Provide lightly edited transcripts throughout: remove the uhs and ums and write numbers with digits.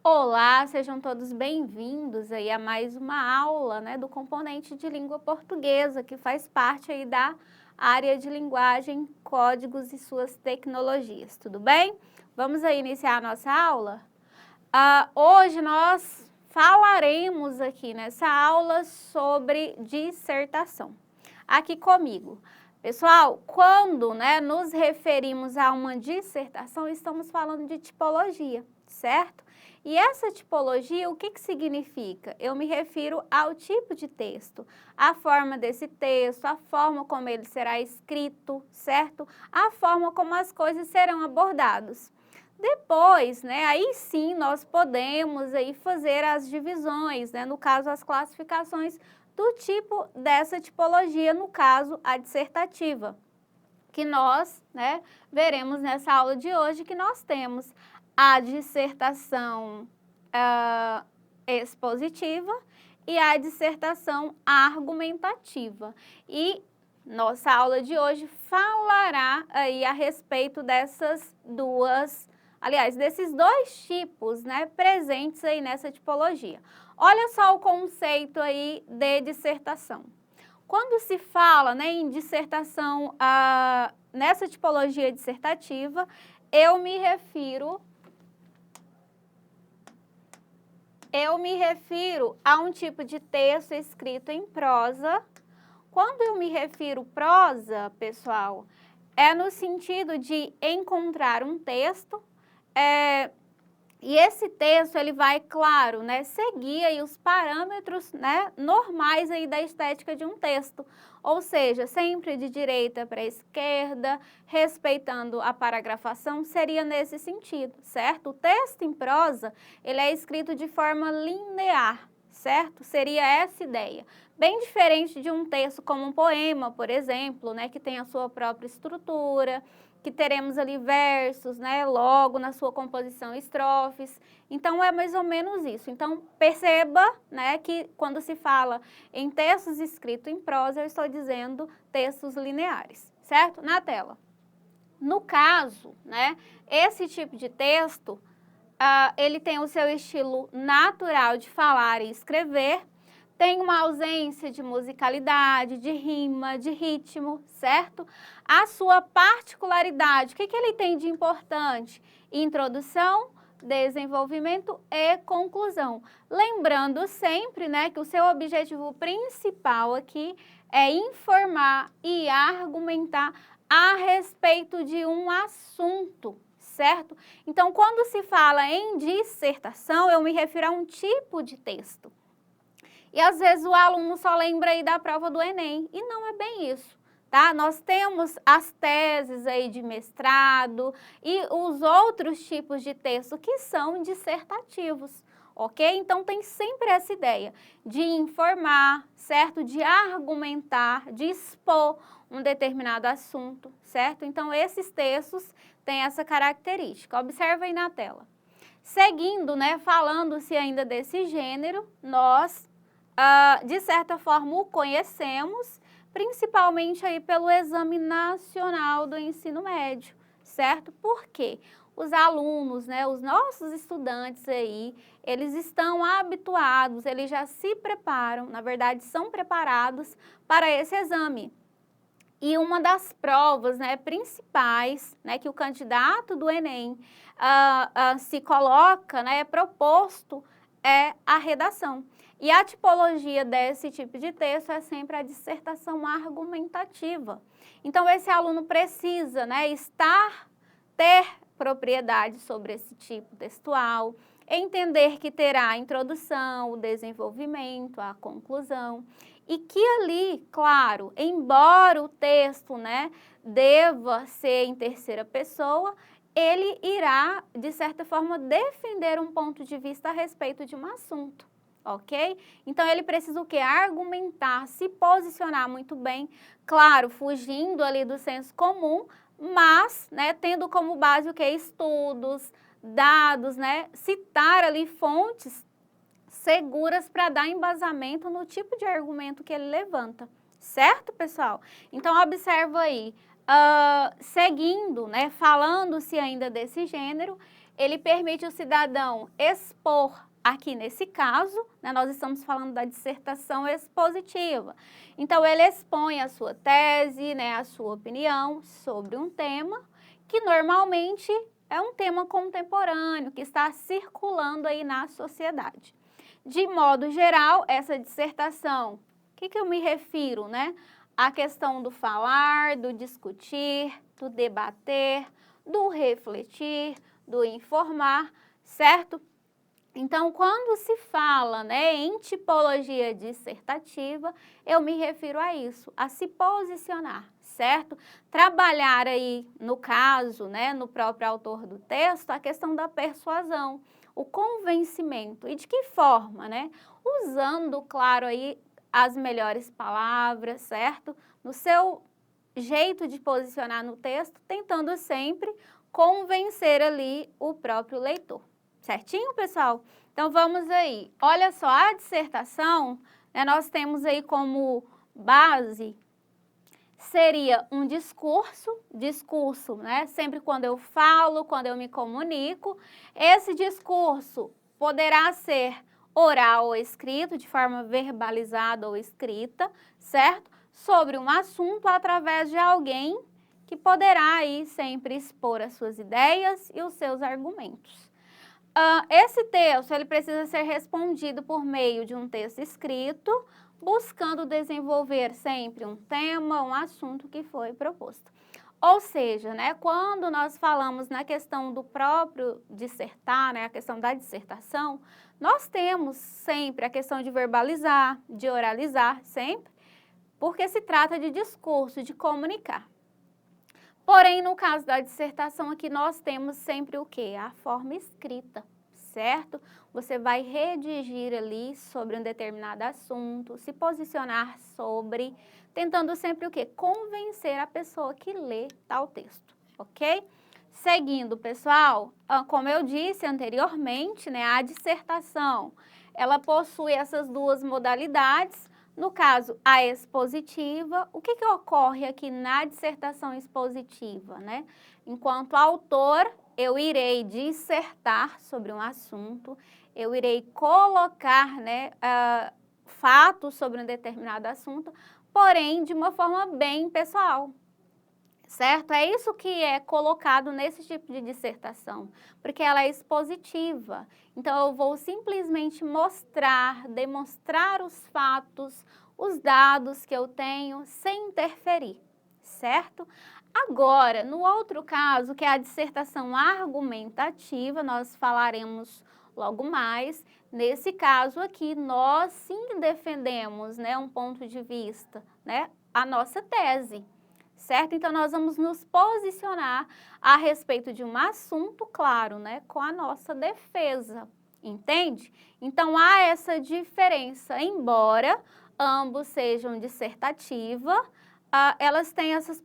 Olá, sejam todos bem-vindos aí a mais uma aula, do componente de língua portuguesa, que faz parte aí da área de linguagem, códigos e suas tecnologias, tudo bem? Vamos aí iniciar a nossa aula? Hoje nós falaremos aqui nessa aula sobre dissertação. Aqui comigo. Pessoal, quando nos referimos a uma dissertação, estamos falando de tipologia, certo? E essa tipologia, o que significa? Eu me refiro ao tipo de texto, a forma desse texto, a forma como ele será escrito, certo? A forma como as coisas serão abordadas. Depois, aí sim nós podemos aí fazer as divisões, no caso as classificações do tipo dessa tipologia, no caso a dissertativa, que nós, veremos nessa aula de hoje que nós temos a dissertação expositiva e a dissertação argumentativa. E nossa aula de hoje falará aí a respeito dessas duas, aliás, desses dois tipos, presentes aí nessa tipologia. Olha só o conceito aí de dissertação. Quando se fala, em dissertação, nessa tipologia dissertativa, eu me refiro a um tipo de texto escrito em prosa. Quando eu me refiro prosa, pessoal, é no sentido de encontrar um texto, e esse texto ele vai, claro, seguir aí os parâmetros, normais aí da estética de um texto, ou seja, sempre de direita para esquerda, respeitando a paragrafação, seria nesse sentido, certo? O texto em prosa, ele é escrito de forma linear, certo? Seria essa ideia. Bem diferente de um texto como um poema, por exemplo, que tem a sua própria estrutura, que teremos ali versos, logo na sua composição estrofes. Então, é mais ou menos isso. Então, perceba, que quando se fala em textos escritos em prosa, eu estou dizendo textos lineares, certo? Na tela. No caso, esse tipo de texto, ele tem o seu estilo natural de falar e escrever, tem uma ausência de musicalidade, de rima, de ritmo, certo? A sua particularidade, o que ele tem de importante? Introdução, desenvolvimento e conclusão. Lembrando sempre, que o seu objetivo principal aqui é informar e argumentar a respeito de um assunto, certo? Então, quando se fala em dissertação, eu me refiro a um tipo de texto. E às vezes o aluno só lembra aí da prova do Enem, e não é bem isso, tá? Nós temos as teses aí de mestrado e os outros tipos de texto que são dissertativos, ok? Então tem sempre essa ideia de informar, certo? De argumentar, de expor um determinado assunto, certo? Então esses textos têm essa característica. Observa aí na tela. Seguindo, falando-se ainda desse gênero, nós de certa forma, o conhecemos, principalmente aí pelo Exame Nacional do Ensino Médio, certo? Por quê? Os alunos, os nossos estudantes aí, eles estão habituados, eles já se preparam, na verdade, são preparados para esse exame. E uma das provas, principais, que o candidato do Enem se coloca, é proposto, é a redação. E a tipologia desse tipo de texto é sempre a dissertação argumentativa. Então, esse aluno precisa, ter propriedade sobre esse tipo textual, entender que terá a introdução, o desenvolvimento, a conclusão, e que ali, claro, embora o texto, deva ser em terceira pessoa, ele irá, de certa forma, defender um ponto de vista a respeito de um assunto, ok? Então, ele precisa o quê? Argumentar, se posicionar muito bem, claro, fugindo ali do senso comum, mas, tendo como base o quê? Estudos, dados, citar ali fontes seguras para dar embasamento no tipo de argumento que ele levanta, certo, pessoal? Então, observa aí, seguindo, falando-se ainda desse gênero, ele permite o cidadão expor, aqui nesse caso, né, nós estamos falando da dissertação expositiva. Então, ele expõe a sua tese, né, a sua opinião sobre um tema que normalmente é um tema contemporâneo, que está circulando aí na sociedade. De modo geral, essa dissertação, o que eu me refiro, né? A questão do falar, do discutir, do debater, do refletir, do informar, certo? Então, quando se fala, né, em tipologia dissertativa, eu me refiro a isso, a se posicionar, certo? Trabalhar aí, no caso, né, no próprio autor do texto, a questão da persuasão, o convencimento. E de que forma, né? Usando, claro, aí as melhores palavras, certo? No seu jeito de posicionar no texto, tentando sempre convencer ali o próprio leitor. Certinho, pessoal? Então, vamos aí. Olha só, a dissertação, né, nós temos aí como base, seria um discurso, né? Sempre quando eu falo, quando eu me comunico, esse discurso poderá ser oral ou escrito, de forma verbalizada ou escrita, certo? Sobre um assunto através de alguém que poderá aí sempre expor as suas ideias e os seus argumentos. Esse texto, ele precisa ser respondido por meio de um texto escrito, buscando desenvolver sempre um tema, um assunto que foi proposto. Ou seja, né, quando nós falamos na questão do próprio dissertar, né, a questão da dissertação, nós temos sempre a questão de verbalizar, de oralizar, sempre, porque se trata de discurso, de comunicar. Porém, no caso da dissertação aqui, nós temos sempre o quê? A forma escrita, certo? Você vai redigir ali sobre um determinado assunto, se posicionar sobre, tentando sempre o quê? Convencer a pessoa que lê tal texto, ok? Seguindo, pessoal, como eu disse anteriormente, né, a dissertação, ela possui essas duas modalidades. No caso, a expositiva, o que ocorre aqui na dissertação expositiva, né? Enquanto autor, eu irei dissertar sobre um assunto, eu irei colocar, né, fatos sobre um determinado assunto, porém de uma forma bem pessoal, certo? É isso que é colocado nesse tipo de dissertação, porque ela é expositiva. Então, eu vou simplesmente mostrar, demonstrar os fatos, os dados que eu tenho, sem interferir, certo? Agora, no outro caso, que é a dissertação argumentativa, nós falaremos logo mais. Nesse caso aqui, nós sim defendemos, né, um ponto de vista, né, a nossa tese. Certo? Então, nós vamos nos posicionar a respeito de um assunto, claro, né, com a nossa defesa, entende? Então, há essa diferença, embora ambos sejam dissertativa, elas têm essas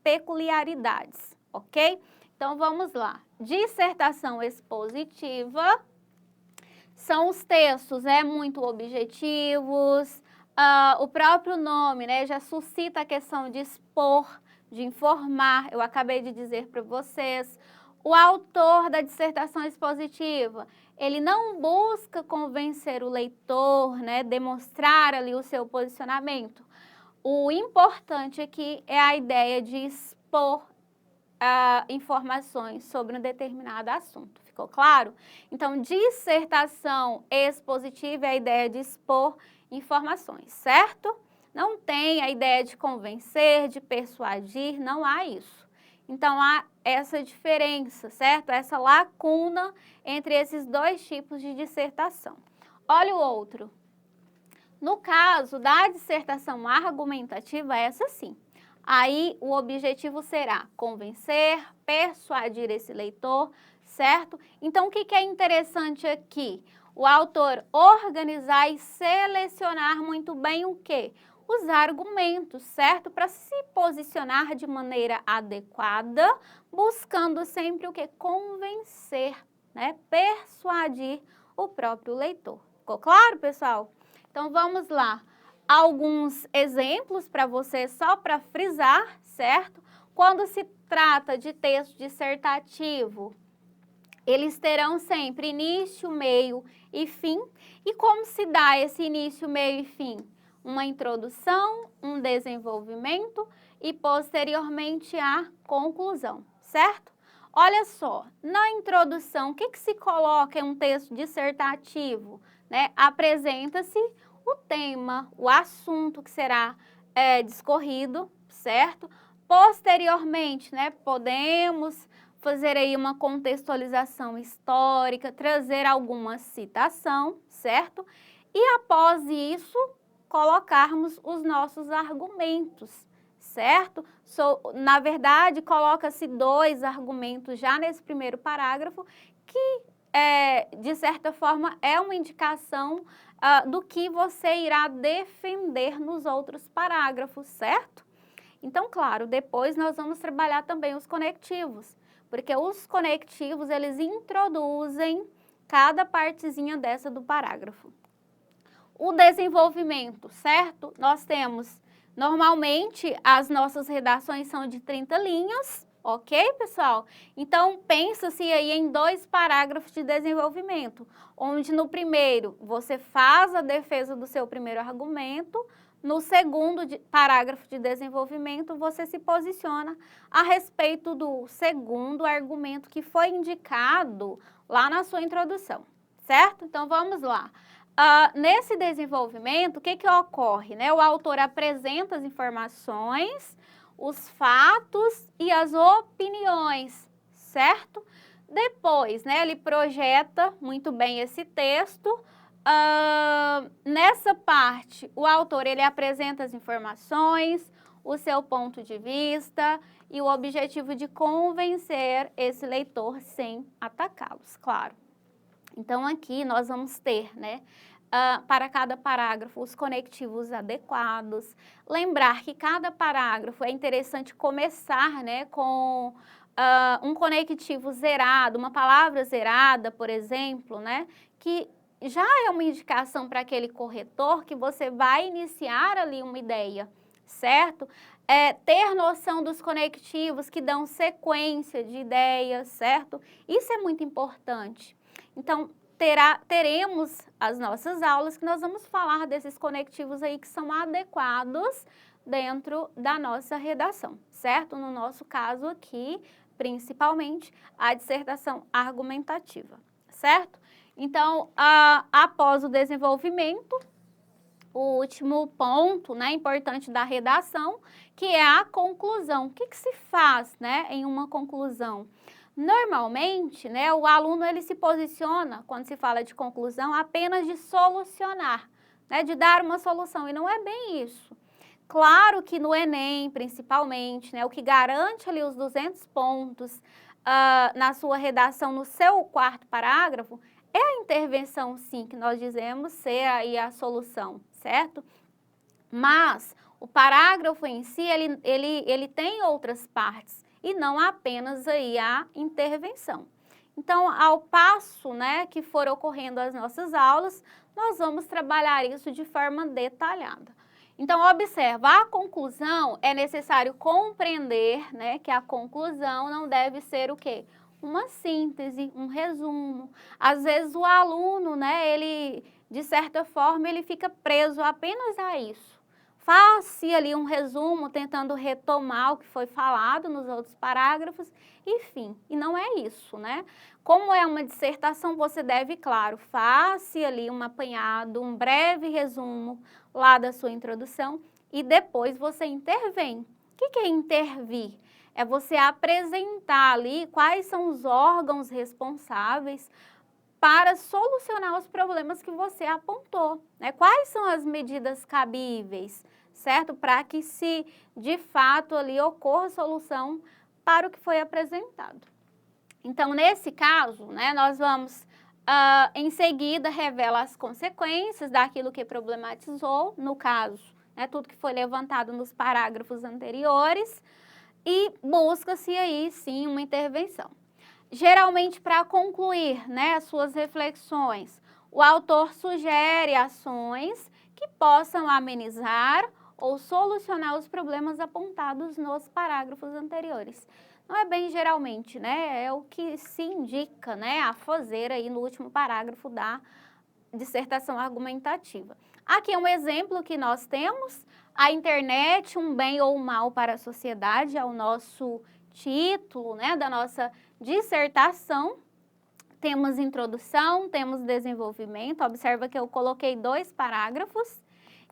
peculiaridades, ok? Então, vamos lá. Dissertação expositiva são os textos, muito objetivos. O próprio nome, né, já suscita a questão de expor, de informar. Eu acabei de dizer para vocês. O autor da dissertação expositiva, ele não busca convencer o leitor, né, demonstrar ali o seu posicionamento. O importante aqui é a ideia de expor informações sobre um determinado assunto. Ficou claro? Então, dissertação expositiva é a ideia de expor informações, certo? Não tem a ideia de convencer, de persuadir, não há isso. Então, há essa diferença, certo? Essa lacuna entre esses dois tipos de dissertação. Olha o outro. No caso da dissertação argumentativa, essa sim. Aí, o objetivo será convencer, persuadir esse leitor, certo? Então, o que é interessante aqui? O autor organizar e selecionar muito bem o quê? Os argumentos, certo? Para se posicionar de maneira adequada, buscando sempre o quê? Convencer, né? Persuadir o próprio leitor. Ficou claro, pessoal? Então, vamos lá. Alguns exemplos para você, só para frisar, certo? Quando se trata de texto dissertativo, eles terão sempre início, meio e fim. E como se dá esse início, meio e fim? Uma introdução, um desenvolvimento e posteriormente a conclusão, certo? Olha só, na introdução, o que se coloca em um texto dissertativo, né? Apresenta-se o tema, o assunto que será discorrido, certo? Posteriormente, né, podemos fazer aí uma contextualização histórica, trazer alguma citação, certo? E após isso, colocarmos os nossos argumentos, certo? Na verdade, coloca-se 2 argumentos já nesse primeiro parágrafo, que, de certa forma, é uma indicação do que você irá defender nos outros parágrafos, certo? Então, claro, depois nós vamos trabalhar também os conectivos, porque os conectivos, eles introduzem cada partezinha dessa do parágrafo. O desenvolvimento, certo? Nós temos, normalmente, as nossas redações são de 30 linhas, ok, pessoal? Então, pensa-se aí em 2 parágrafos de desenvolvimento, onde no primeiro você faz a defesa do seu primeiro argumento, no segundo parágrafo de desenvolvimento, você se posiciona a respeito do segundo argumento que foi indicado lá na sua introdução, certo? Então, vamos lá. Nesse desenvolvimento, o que ocorre, né? O autor apresenta as informações, os fatos e as opiniões, certo? Depois, né, ele projeta muito bem esse texto. Nessa parte, o autor ele apresenta as informações, o seu ponto de vista e o objetivo de convencer esse leitor sem atacá-los, claro. Então, aqui nós vamos ter, né, para cada parágrafo, os conectivos adequados. Lembrar que cada parágrafo é interessante começar, né, com um conectivo zerado, uma palavra zerada, por exemplo, né, que já é uma indicação para aquele corretor que você vai iniciar ali uma ideia, certo? Ter noção dos conectivos que dão sequência de ideias, certo? Isso é muito importante. Então, teremos as nossas aulas que nós vamos falar desses conectivos aí que são adequados dentro da nossa redação, certo? No nosso caso aqui, principalmente, a dissertação argumentativa, certo? Então, após o desenvolvimento, o último ponto, né, importante da redação, que é a conclusão. O que se faz, né, em uma conclusão? Normalmente, né, o aluno ele se posiciona, quando se fala de conclusão, apenas de solucionar, né, de dar uma solução, e não é bem isso. Claro que no Enem, principalmente, né, o que garante ali os 200 pontos na sua redação, no seu 4º parágrafo, é a intervenção, sim, que nós dizemos ser aí a solução, certo? Mas o parágrafo em si, ele tem outras partes e não apenas aí a intervenção. Então, ao passo, né, que for ocorrendo as nossas aulas, nós vamos trabalhar isso de forma detalhada. Então, observa, a conclusão é necessário compreender, né, que a conclusão não deve ser o quê? Uma síntese, um resumo. Às vezes o aluno, né, ele, de certa forma, ele fica preso apenas a isso. Faz-se ali um resumo, tentando retomar o que foi falado nos outros parágrafos, enfim, e não é isso, né? Como é uma dissertação, você deve, claro, faz-se ali um apanhado, um breve resumo lá da sua introdução e depois você intervém. O que é intervir? É você apresentar ali quais são os órgãos responsáveis para solucionar os problemas que você apontou, né? Quais são as medidas cabíveis, certo? Para que se de fato ali ocorra solução para o que foi apresentado. Então, nesse caso, né, nós vamos em seguida revelar as consequências daquilo que problematizou, no caso, né, tudo que foi levantado nos parágrafos anteriores, e busca-se aí, sim, uma intervenção. Geralmente, para concluir, né, as suas reflexões, o autor sugere ações que possam amenizar ou solucionar os problemas apontados nos parágrafos anteriores. Não é bem geralmente, né? É o que se indica, né, a fazer aí no último parágrafo da dissertação argumentativa. Aqui é um exemplo que nós temos, a internet, um bem ou um mal para a sociedade, é o nosso título, né, da nossa dissertação. Temos introdução, temos desenvolvimento, observa que eu coloquei 2 parágrafos,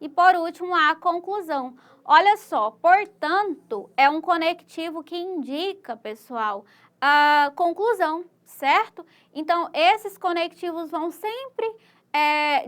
e por último a conclusão. Olha só, portanto, é um conectivo que indica, pessoal, a conclusão, certo? Então, esses conectivos vão sempre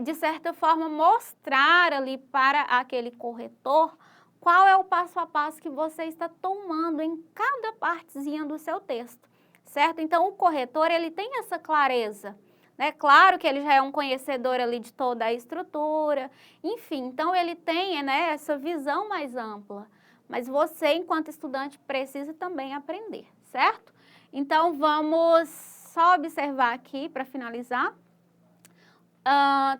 de certa forma, mostrar ali para aquele corretor qual é o passo a passo que você está tomando em cada partezinha do seu texto, certo? Então, o corretor, ele tem essa clareza, né? Claro que ele já é um conhecedor ali de toda a estrutura, enfim, então ele tem, né, essa visão mais ampla, mas você, enquanto estudante, precisa também aprender, certo? Então, vamos só observar aqui para finalizar.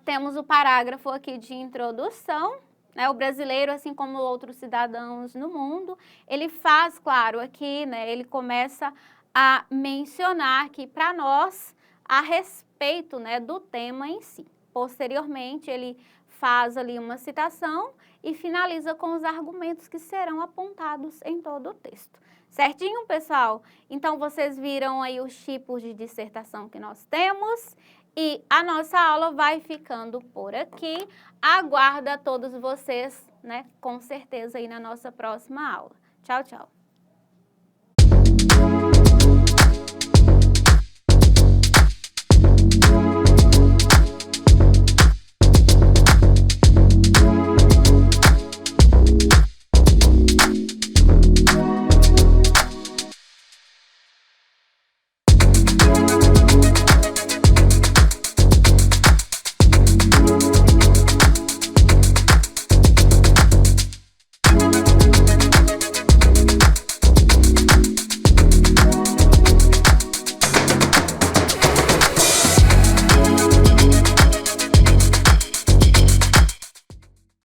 Temos o parágrafo aqui de introdução, né? O brasileiro, assim como outros cidadãos no mundo, ele faz, claro, aqui, né, ele começa a mencionar aqui para nós a respeito, né, do tema em si. Posteriormente, ele faz ali uma citação e finaliza com os argumentos que serão apontados em todo o texto. Certinho, pessoal? Então, vocês viram aí os tipos de dissertação que nós temos. E a nossa aula vai ficando por aqui. Aguardo a todos vocês, né, com certeza aí na nossa próxima aula. Tchau, tchau.